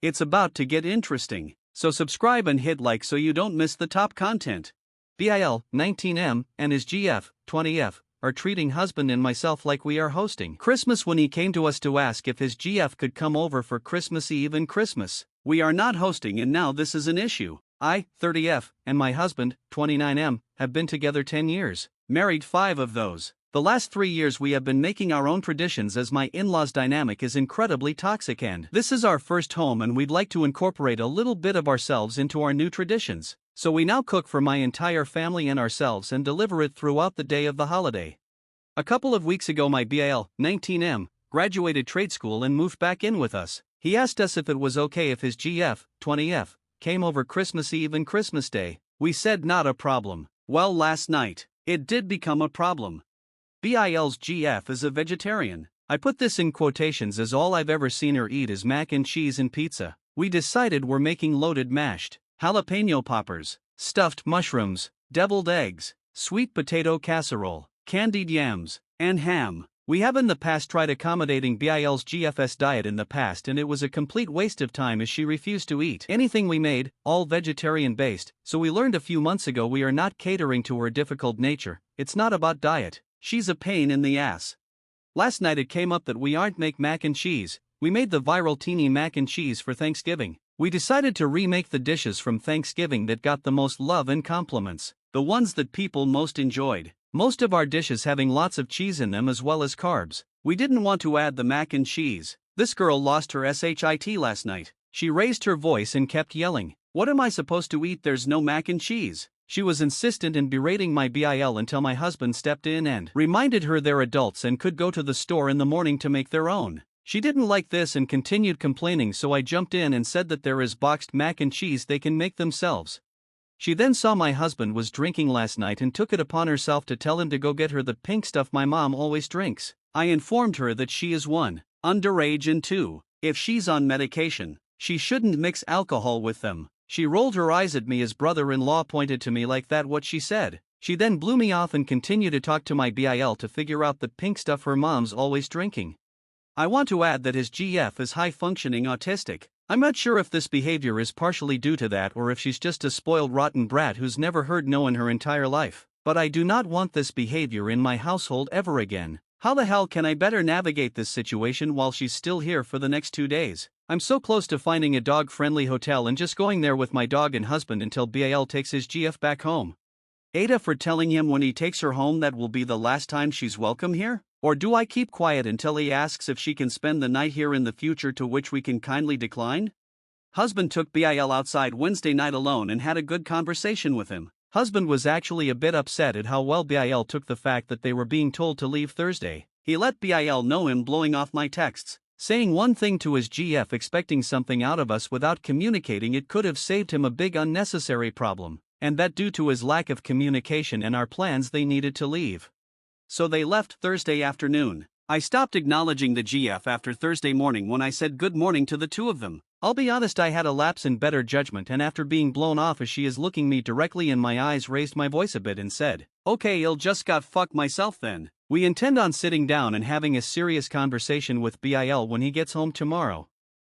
It's about to get interesting, so subscribe and hit like so you don't miss the top content. BIL, 19M, and his GF, 20F, are treating husband and myself like we are hosting Christmas when he came to us to ask if his GF could come over for Christmas Eve and Christmas. We are not hosting and now this is an issue. I, 30F, and my husband, 29M, have been together 10 years. Married 5 of those. The last 3 years we have been making our own traditions as my in-laws' dynamic is incredibly toxic and this is our first home and we'd like to incorporate a little bit of ourselves into our new traditions. So we now cook for my entire family and ourselves and deliver it throughout the day of the holiday. A couple of weeks ago my BIL, 19M, graduated trade school and moved back in with us. He asked us if it was okay if his GF, 20F, came over Christmas Eve and Christmas Day. We said not a problem. Well, last night, it did become a problem. BIL's GF is a vegetarian. I put this in quotations as all I've ever seen her eat is mac and cheese and pizza. We decided we're making loaded mashed jalapeno poppers, stuffed mushrooms, deviled eggs, sweet potato casserole, candied yams, and ham. We have in the past tried accommodating BIL's GF's diet in the past and it was a complete waste of time as she refused to eat anything we made, all vegetarian based, so we learned a few months ago we are not catering to her difficult nature. It's not about diet. She's a pain in the ass. Last night it came up that we aren't make mac and cheese. We made the viral teeny mac and cheese for Thanksgiving. We decided to remake the dishes from Thanksgiving that got the most love and compliments, the ones that people most enjoyed. Most of our dishes having lots of cheese in them as well as carbs. We didn't want to add the mac and cheese. This girl lost her shit last night. She raised her voice and kept yelling, "What am I supposed to eat? There's no mac and cheese." She was insistent in berating my BIL until my husband stepped in and reminded her they're adults and could go to the store in the morning to make their own. She didn't like this and continued complaining, so I jumped in and said that there is boxed mac and cheese they can make themselves. She then saw my husband was drinking last night and took it upon herself to tell him to go get her the pink stuff my mom always drinks. I informed her that she is 1, underage and 2, if she's on medication, she shouldn't mix alcohol with them. She rolled her eyes at me as brother-in-law pointed to me like that what she said. She then blew me off and continued to talk to my BIL to figure out the pink stuff her mom's always drinking. I want to add that his GF is high-functioning autistic. I'm not sure if this behavior is partially due to that or if she's just a spoiled rotten brat who's never heard no in her entire life. But I do not want this behavior in my household ever again. How the hell can I better navigate this situation while she's still here for the next 2 days? I'm so close to finding a dog-friendly hotel and just going there with my dog and husband until BIL takes his GF back home. Ada for telling him when he takes her home that will be the last time she's welcome here? Or do I keep quiet until he asks if she can spend the night here in the future, to which we can kindly decline? Husband took BIL outside Wednesday night alone and had a good conversation with him. Husband was actually a bit upset at how well BIL took the fact that they were being told to leave Thursday. He let BIL know him blowing off my texts, saying one thing to his GF expecting something out of us without communicating it could have saved him a big unnecessary problem, and that due to his lack of communication and our plans they needed to leave. So they left Thursday afternoon. I stopped acknowledging the GF after Thursday morning when I said good morning to the two of them. I'll be honest, I had a lapse in better judgment and after being blown off as she is looking me directly in my eyes raised my voice a bit and said, "Okay, I'll just got fuck myself then." We intend on sitting down and having a serious conversation with BIL when he gets home tomorrow.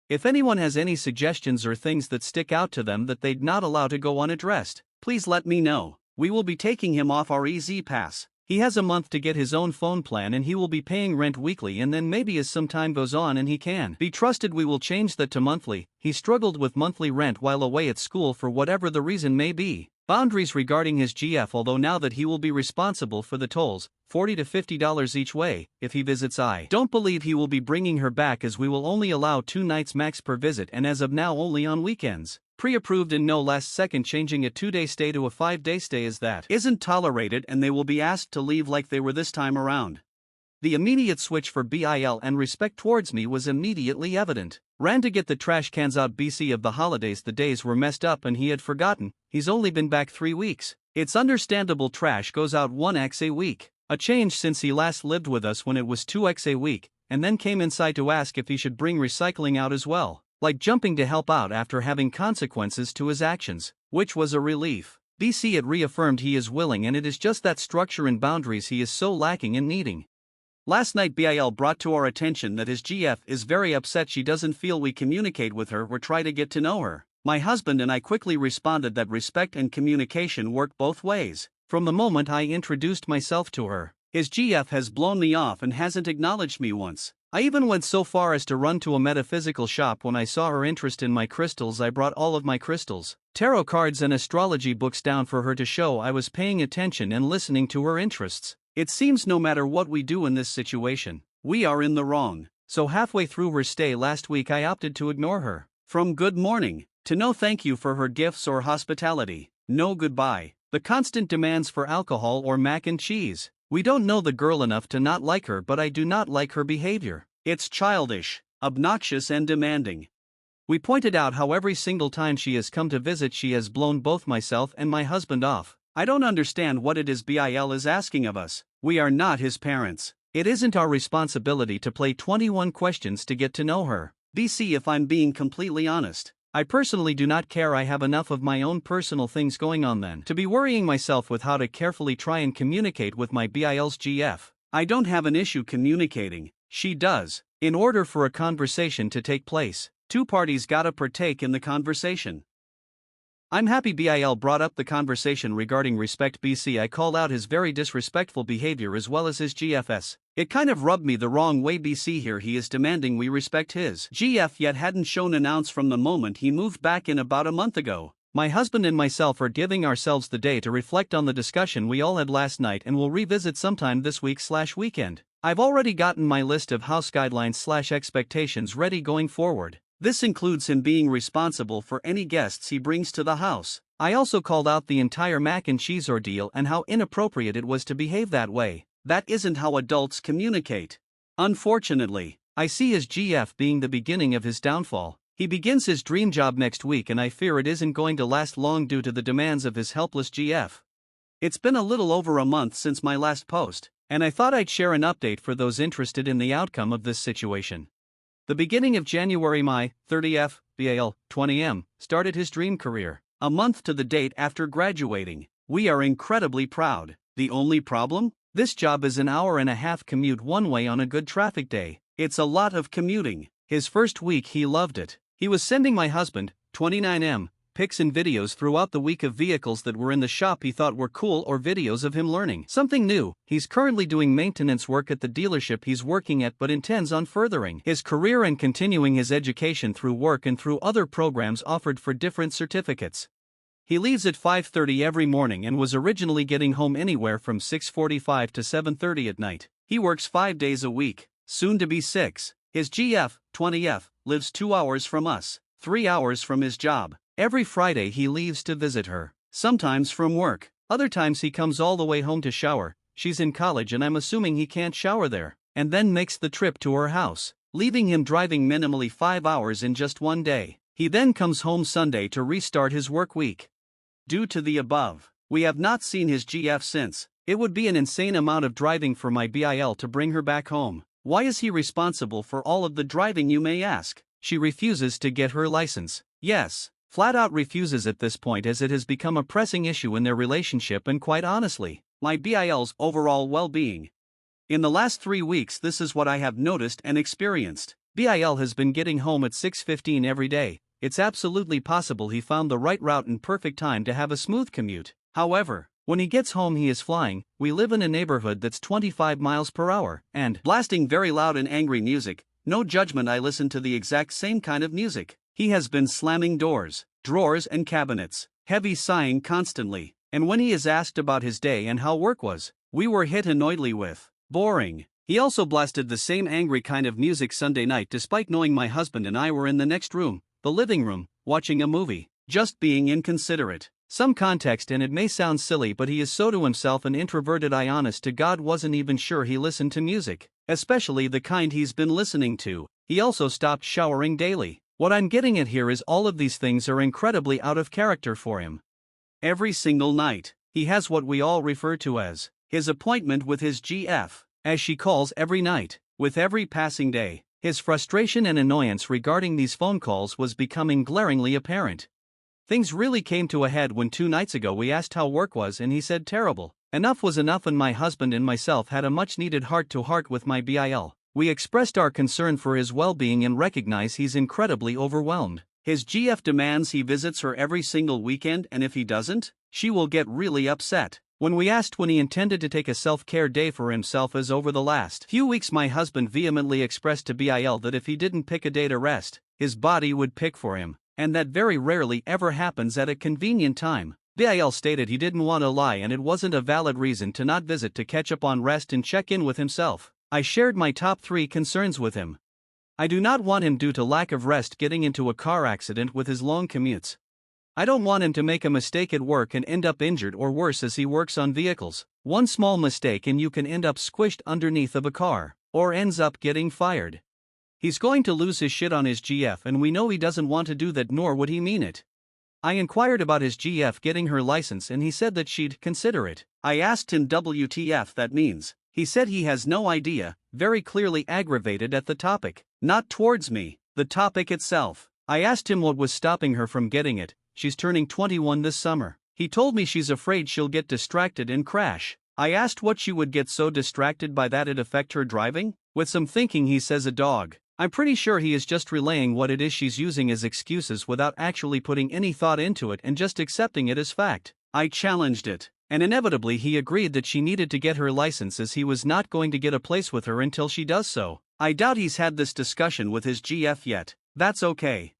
If anyone has any suggestions or things that stick out to them that they'd not allow to go unaddressed, please let me know. We will be taking him off our Easy Pass. He has a month to get his own phone plan and he will be paying rent weekly, and then maybe as some time goes on and he can be trusted we will change that to monthly. He struggled with monthly rent while away at school for whatever the reason may be. Boundaries regarding his GF, although now that he will be responsible for the tolls, $40 to $50 each way, if he visits. I don't believe he will be bringing her back as we will only allow 2 nights max per visit and as of now only on weekends. Pre-approved and no last second changing a 2-day stay to a 5-day stay as that isn't tolerated and they will be asked to leave like they were this time around. The immediate switch for BIL and respect towards me was immediately evident. Ran to get the trash cans out BC of the holidays, the days were messed up and he had forgotten, he's only been back 3 weeks. It's understandable trash goes out 1x a week. A change since he last lived with us when it was 2x a week, and then came inside to ask if he should bring recycling out as well. Like jumping to help out after having consequences to his actions, which was a relief. BC had reaffirmed he is willing and it is just that structure and boundaries he is so lacking in needing. Last night BIL brought to our attention that his GF is very upset she doesn't feel we communicate with her or try to get to know her. My husband and I quickly responded that respect and communication work both ways. From the moment I introduced myself to her, his GF has blown me off and hasn't acknowledged me once. I even went so far as to run to a metaphysical shop when I saw her interest in my crystals. I brought all of my crystals, tarot cards and astrology books down for her to show I was paying attention and listening to her interests. It seems no matter what we do in this situation, we are in the wrong. So halfway through her stay last week I opted to ignore her. From good morning to no thank you for her gifts or hospitality, no goodbye, the constant demands for alcohol or mac and cheese. We don't know the girl enough to not like her, but I do not like her behavior. It's childish, obnoxious and demanding. We pointed out how every single time she has come to visit she has blown both myself and my husband off. I don't understand what it is BIL is asking of us. We are not his parents. It isn't our responsibility to play 21 questions to get to know her. BC, if I'm being completely honest, I personally do not care. I have enough of my own personal things going on than to be worrying myself with how to carefully try and communicate with my BIL's GF. I don't have an issue communicating, she does. In order for a conversation to take place, two parties gotta partake in the conversation. I'm happy BIL brought up the conversation regarding respect. BC, I called out his very disrespectful behavior as well as his GFS. It kind of rubbed me the wrong way. BC, here he is demanding we respect his GF yet hadn't shown an ounce from the moment he moved back in about a month ago. My husband and myself are giving ourselves the day to reflect on the discussion we all had last night and will revisit sometime this week/weekend. I've already gotten my list of house guidelines/expectations ready going forward. This includes him being responsible for any guests he brings to the house. I also called out the entire mac and cheese ordeal and how inappropriate it was to behave that way. That isn't how adults communicate. Unfortunately, I see his GF being the beginning of his downfall. He begins his dream job next week and I fear it isn't going to last long due to the demands of his helpless GF. It's been a little over a month since my last post, and I thought I'd share an update for those interested in the outcome of this situation. The beginning of January, my 30th, BAL, 20M, started his dream career. A month to the date after graduating. We are incredibly proud. The only problem? This job is an hour-and-a-half commute one way on a good traffic day. It's a lot of commuting. His first week he loved it. He was sending my husband, 29M, pics and videos throughout the week of vehicles that were in the shop he thought were cool or videos of him learning something new. He's currently doing maintenance work at the dealership he's working at but intends on furthering his career and continuing his education through work and through other programs offered for different certificates. He leaves at 5:30 every morning and was originally getting home anywhere from 6:45 to 7:30 at night. He works 5 days a week, soon to be 6. His GF, 20F, lives 2 hours from us, 3 hours from his job. Every Friday he leaves to visit her, sometimes from work, other times he comes all the way home to shower. She's in college and I'm assuming he can't shower there, and then makes the trip to her house, leaving him driving minimally 5 hours in just one day. He then comes home Sunday to restart his work week. Due to the above, we have not seen his GF since. It would be an insane amount of driving for my BIL to bring her back home. Why is he responsible for all of the driving, you may ask? She refuses to get her license. Yes. Flat out refuses at this point as it has become a pressing issue in their relationship and quite honestly, my BIL's overall well-being. In the last 3 weeks this is what I have noticed and experienced. BIL has been getting home at 6:15 every day. It's absolutely possible he found the right route and perfect time to have a smooth commute. However, when he gets home he is flying. We live in a neighborhood that's 25 miles per hour and blasting very loud and angry music. No judgment, I listen to the exact same kind of music. He has been slamming doors, drawers and cabinets, heavy sighing constantly, and when he is asked about his day and how work was, we were hit annoyedly with, boring. He also blasted the same angry kind of music Sunday night despite knowing my husband and I were in the next room, the living room, watching a movie, just being inconsiderate. Some context, and it may sound silly but he is so to himself and introverted I honest to God wasn't even sure he listened to music, especially the kind he's been listening to. He also stopped showering daily. What I'm getting at here is all of these things are incredibly out of character for him. Every single night, he has what we all refer to as his appointment with his GF, as she calls every night. With every passing day, his frustration and annoyance regarding these phone calls was becoming glaringly apparent. Things really came to a head when 2 nights ago we asked how work was and he said terrible. Enough was enough, and my husband and myself had a much-needed heart-to-heart with my BIL. We expressed our concern for his well-being and recognize he's incredibly overwhelmed. His GF demands he visits her every single weekend, and if he doesn't, she will get really upset. When we asked when he intended to take a self-care day for himself as over the last few weeks, my husband vehemently expressed to BIL that if he didn't pick a day to rest, his body would pick for him, and that very rarely ever happens at a convenient time. BIL stated he didn't want to lie and it wasn't a valid reason to not visit to catch up on rest and check in with himself. I shared my top 3 concerns with him. I do not want him, due to lack of rest, getting into a car accident with his long commutes. I don't want him to make a mistake at work and end up injured or worse as he works on vehicles. One small mistake and you can end up squished underneath of a car, or ends up getting fired. He's going to lose his shit on his GF, and we know he doesn't want to do that, nor would he mean it. I inquired about his GF getting her license and he said that she'd consider it. I asked him WTF that means. He said he has no idea, very clearly aggravated at the topic. Not towards me, the topic itself. I asked him what was stopping her from getting it. She's turning 21 this summer. He told me she's afraid she'll get distracted and crash. I asked what she would get so distracted by that it'd affect her driving. With some thinking, he says a dog. I'm pretty sure he is just relaying what it is she's using as excuses without actually putting any thought into it and just accepting it as fact. I challenged it, and inevitably he agreed that she needed to get her license as he was not going to get a place with her until she does so. I doubt he's had this discussion with his GF yet. That's okay.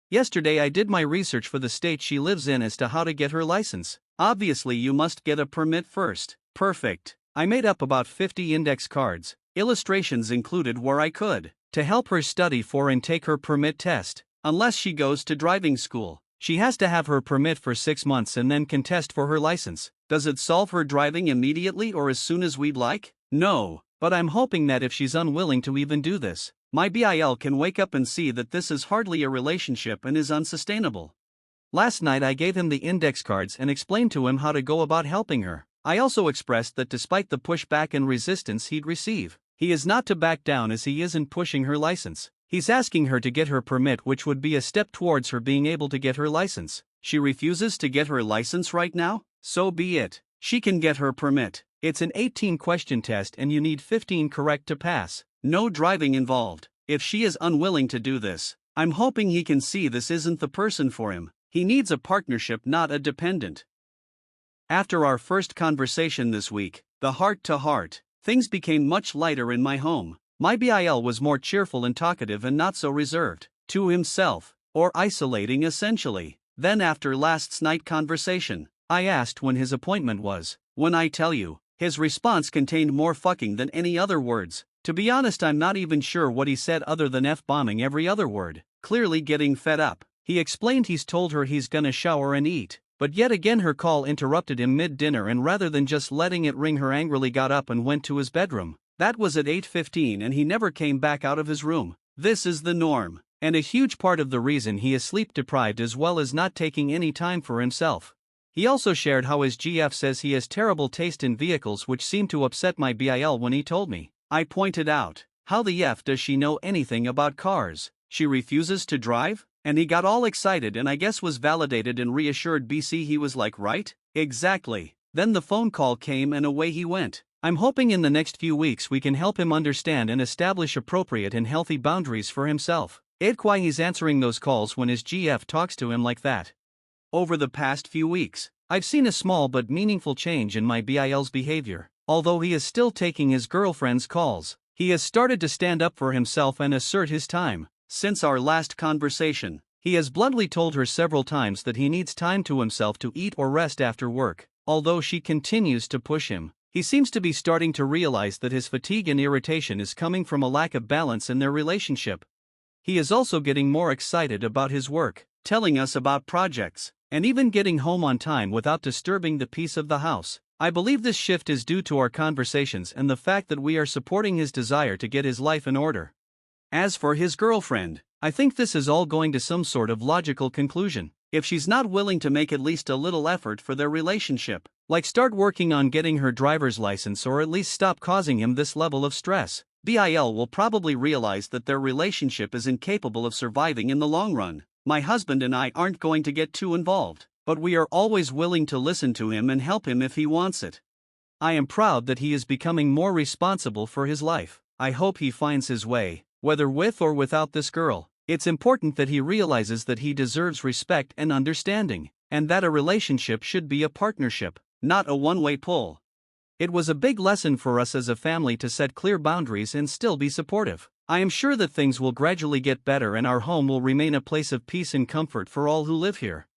Yesterday I did my research for the state she lives in as to how to get her license. Obviously you must get a permit first. Perfect. I made up about 50 index cards, illustrations included where I could, to help her study for and take her permit test. Unless she goes to driving school, she has to have her permit for 6 months and then can test for her license. Does it solve her driving immediately or as soon as we'd like? No, but I'm hoping that if she's unwilling to even do this, my BIL can wake up and see that this is hardly a relationship and is unsustainable. Last night I gave him the index cards and explained to him how to go about helping her. I also expressed that despite the pushback and resistance he'd receive, he is not to back down as he isn't pushing her license. He's asking her to get her permit, which would be a step towards her being able to get her license. She refuses to get her license right now? So be it. She can get her permit. It's an 18-question test and you need 15 correct to pass. No driving involved. If she is unwilling to do this, I'm hoping he can see this isn't the person for him. He needs a partnership, not a dependent. After our first conversation this week, the heart-to-heart, things became much lighter in my home. My BIL was more cheerful and talkative and not so reserved, to himself, or isolating essentially. Then after last night's conversation, I asked when his appointment was. When I tell you, his response contained more fucking than any other words. To be honest, I'm not even sure what he said other than F-bombing every other word, clearly getting fed up. He explained he's told her he's gonna shower and eat, but yet again her call interrupted him mid-dinner, and rather than just letting it ring, her angrily got up and went to his bedroom. That was at 8:15 and he never came back out of his room. This is the norm, and a huge part of the reason he is sleep deprived as well as not taking any time for himself. He also shared how his GF says he has terrible taste in vehicles, which seemed to upset my BIL when he told me. I pointed out, how the F does she know anything about cars? She refuses to drive? And he got all excited and I guess was validated and reassured. BC, he was like, right? Exactly. Then the phone call came and away he went. I'm hoping in the next few weeks we can help him understand and establish appropriate and healthy boundaries for himself. It's why he's answering those calls when his GF talks to him like that. Over the past few weeks, I've seen a small but meaningful change in my BIL's behavior. Although he is still taking his girlfriend's calls, he has started to stand up for himself and assert his time. Since our last conversation, he has bluntly told her several times that he needs time to himself to eat or rest after work. Although she continues to push him, he seems to be starting to realize that his fatigue and irritation is coming from a lack of balance in their relationship. He is also getting more excited about his work, telling us about projects, and even getting home on time without disturbing the peace of the house. I believe this shift is due to our conversations and the fact that we are supporting his desire to get his life in order. As for his girlfriend, I think this is all going to some sort of logical conclusion. If she's not willing to make at least a little effort for their relationship, like start working on getting her driver's license or at least stop causing him this level of stress, BIL will probably realize that their relationship is incapable of surviving in the long run. My husband and I aren't going to get too involved, but we are always willing to listen to him and help him if he wants it. I am proud that he is becoming more responsible for his life. I hope he finds his way, whether with or without this girl. It's important that he realizes that he deserves respect and understanding, and that a relationship should be a partnership, not a one-way pull. It was a big lesson for us as a family to set clear boundaries and still be supportive. I am sure that things will gradually get better and our home will remain a place of peace and comfort for all who live here.